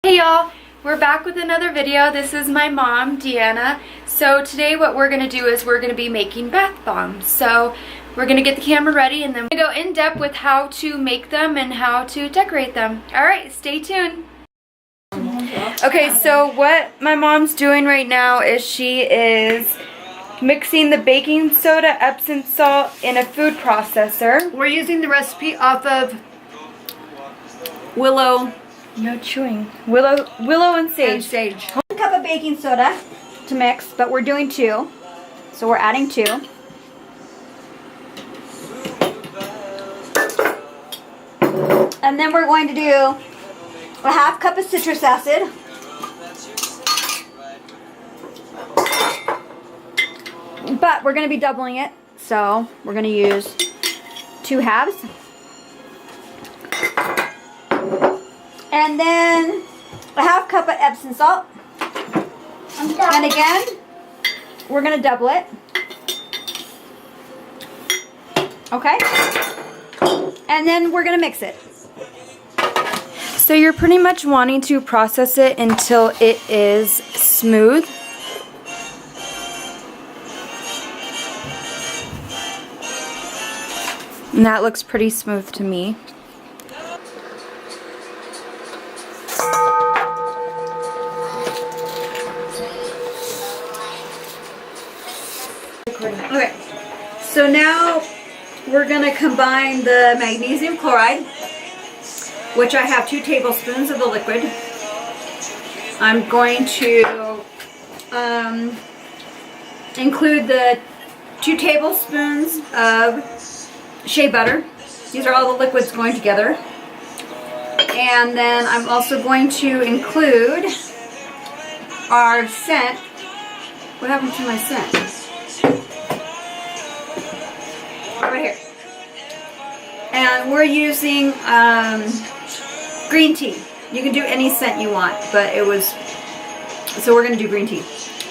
Hey y'all, we're back with another video. This is my mom, Deanna. So today what we're going to do is we're going to be making bath bombs. So we're going to get the camera ready and then we're going to go in depth with how to make them and how to decorate them. Alright, stay tuned. Okay, so what my mom's doing right now is she is mixing the baking soda, Epsom salt in a food processor. We're using the recipe off of Willow. No chewing. Willow and sage. 1 cup of baking soda to mix, but we're doing 2. So we're adding 2. And then we're going to do a 1/2 cup of citrus acid. But we're going to be doubling it, so we're going to use 2 halves. And then a 1/2 cup of Epsom salt. And again, we're going to double it. Okay? And then we're going to mix it. So you're pretty much wanting to process it until it is smooth. And that looks pretty smooth to me. Okay, so now we're going to combine the magnesium chloride, which I have 2 tablespoons of the liquid. I'm going to include the 2 tablespoons of shea butter. These are all the liquids going together. And then I'm also going to include our scent. What happened to my scent? Right here. And we're using green tea. You can do any scent you want, but so we're going to do green tea.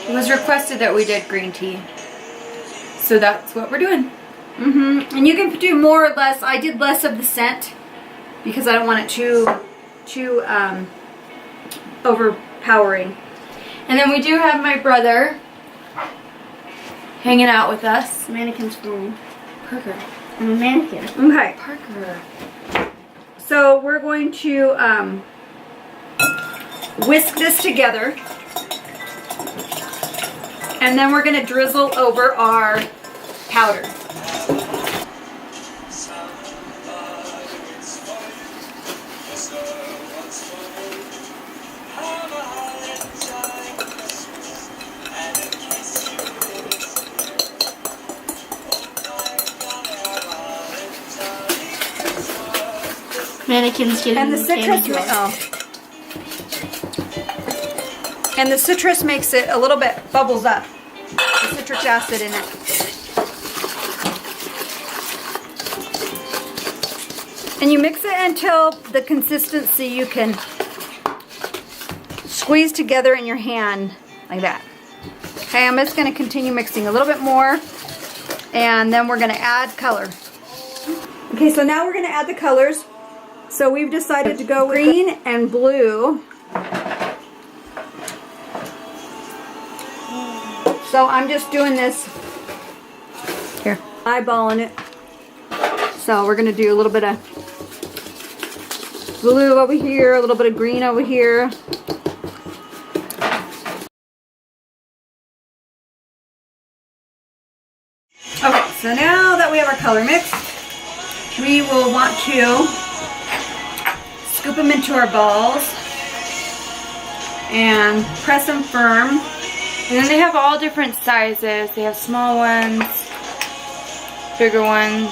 It was requested that we did green tea. So that's what we're doing. And you can do more or less. I did less of the scent because I don't want it too overpowering. And then we do have my brother hanging out with us. Mannequin's phone. Parker. I'm a mannequin. Okay. Parker. So we're going to whisk this together. And then we're going to drizzle over our powder. Mannequins getting And the citrus, and the citrus makes it a little bit bubbles up. The citric acid in it. And you mix it until the consistency you can squeeze together in your hand like that. Okay, I'm just going to continue mixing a little bit more, and then we're going to add color. Okay, so now we're going to add the colors. So we've decided to go with green and blue. So I'm just doing this here, eyeballing it. So we're going to do a little bit of blue over here, a little bit of green over here. Okay, so now that we have our color mix, we will want to scoop them into our balls and press them firm. And then they have all different sizes. They have small ones, bigger ones.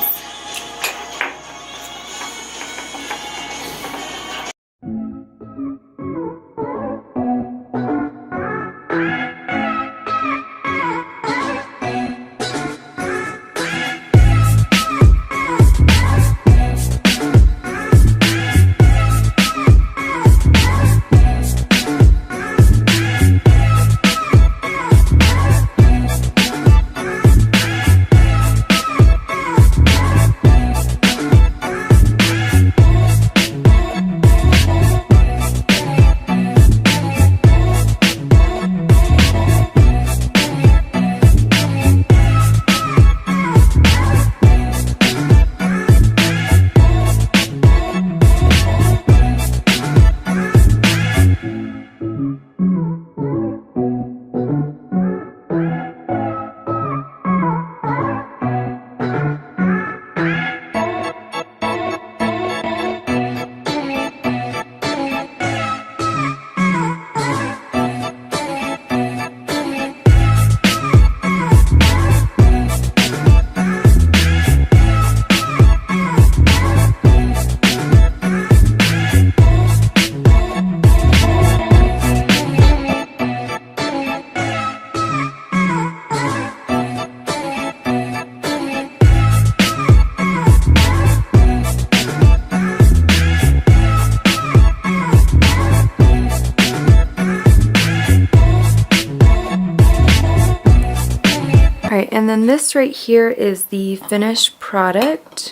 Alright, and then this right here is the finished product.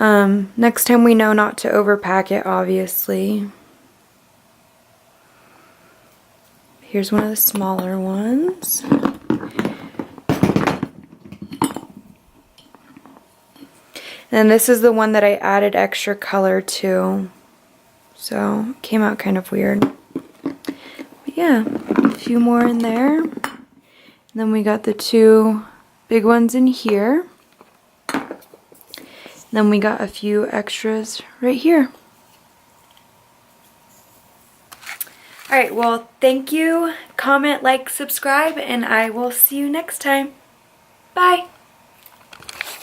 Next time we know not to overpack it, obviously. Here's one of the smaller ones. And this is the one that I added extra color to. So, it came out kind of weird. But yeah, a few more in there. And then we got the two big ones in here. And then we got a few extras right here. Alright, well, thank you. Comment, like, subscribe, and I will see you next time. Bye!